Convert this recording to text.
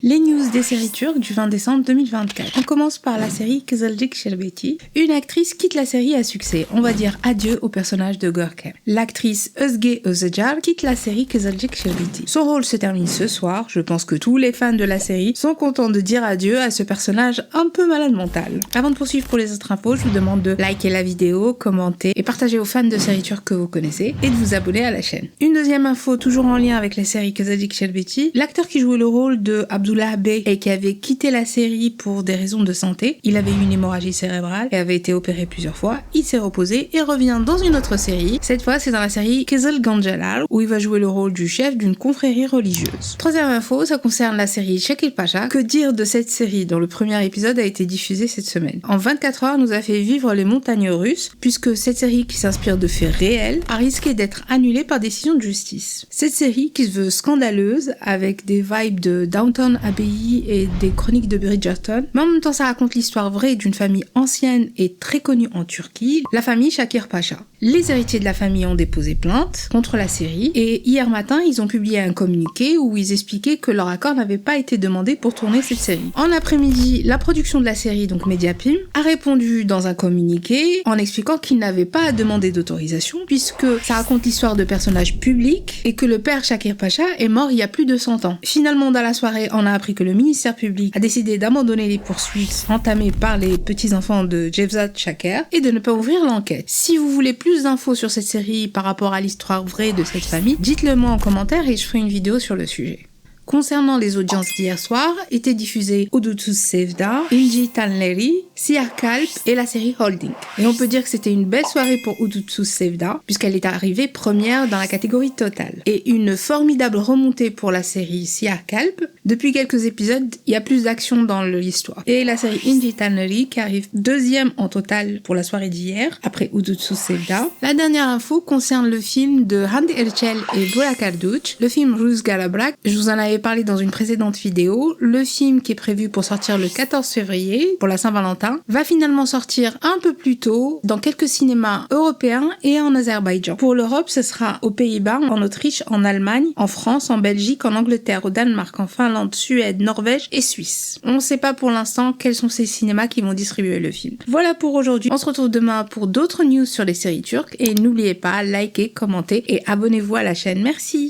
Les news des séries turques du 20 décembre 2024. On commence par la série Kızılcık Şerbeti. Une actrice quitte la série à succès. On va dire adieu au personnage de Görkem. L'actrice Özge Özacar quitte la série Kızılcık Şerbeti. Son rôle se termine ce soir. Je pense que tous les fans de la série sont contents de dire adieu à ce personnage un peu malade mental. Avant de poursuivre pour les autres infos, je vous demande de liker la vidéo, commenter et partager aux fans de séries turques que vous connaissez et de vous abonner à la chaîne. Une deuxième info toujours en lien avec la série Kızılcık Şerbeti. L'acteur qui jouait le rôle de Abdullah Bey et qui avait quitté la série pour des raisons de santé. Il avait eu une hémorragie cérébrale et avait été opéré plusieurs fois. Il s'est reposé et revient dans une autre série. Cette fois, c'est dans la série Kızıl Gancelar où il va jouer le rôle du chef d'une confrérie religieuse. Troisième info, ça concerne la série Şekil Paşa. Que dire de cette série dont le premier épisode a été diffusé cette semaine? En 24 heures, nous a fait vivre les montagnes russes puisque cette série qui s'inspire de faits réels a risqué d'être annulée par décision de justice. Cette série qui se veut scandaleuse avec des vibes de Downton Abbey et des chroniques de Bridgerton, mais en même temps ça raconte l'histoire vraie d'une famille ancienne et très connue en Turquie, la famille Şakir Paşa. Les héritiers de la famille ont déposé plainte contre la série et hier matin ils ont publié un communiqué où ils expliquaient que leur accord n'avait pas été demandé pour tourner cette série. En après-midi, la production de la série, donc Mediapim, a répondu dans un communiqué en expliquant qu'ils n'avaient pas à demander d'autorisation puisque ça raconte l'histoire de personnages publics et que le père Şakir Paşa est mort il y a plus de 100 ans. Finalement, dans la soirée, on a appris que le ministère public a décidé d'abandonner les poursuites entamées par les petits-enfants de Cevdet Şaker et de ne pas ouvrir l'enquête. Si vous voulez plus d'infos sur cette série par rapport à l'histoire vraie de cette famille, dites-le moi en commentaire et je ferai une vidéo sur le sujet. Concernant les audiences d'hier soir, étaient diffusées Hudutsuz Sevda, İnci Tanleri, Siyah Kalp et la série Holding. Et on peut dire que c'était une belle soirée pour Hudutsuz Sevda, puisqu'elle est arrivée première dans la catégorie totale. Et une formidable remontée pour la série Siyah Kalp. Depuis quelques épisodes, il y a plus d'action dans l'histoire. Et la série İnci Tanleri qui arrive deuxième en total pour la soirée d'hier, après Hudutsuz Sevda. La dernière info concerne le film de Hande Erçel et Burak Erdoğan, le film Rüzgar Bırak. Je vous en avais parlé dans une précédente vidéo. Le film qui est prévu pour sortir le 14 février pour la Saint-Valentin va finalement sortir un peu plus tôt dans quelques cinémas européens et en Azerbaïdjan. Pour l'Europe, ce sera aux Pays-Bas, en Autriche, en Allemagne, en France, en Belgique, en Angleterre, au Danemark, en Finlande, Suède, Norvège et Suisse. On ne sait pas pour l'instant quels sont ces cinémas qui vont distribuer le film. Voilà pour aujourd'hui. On se retrouve demain pour d'autres news sur les séries turques et n'oubliez pas, likez, commentez et abonnez-vous à la chaîne. Merci.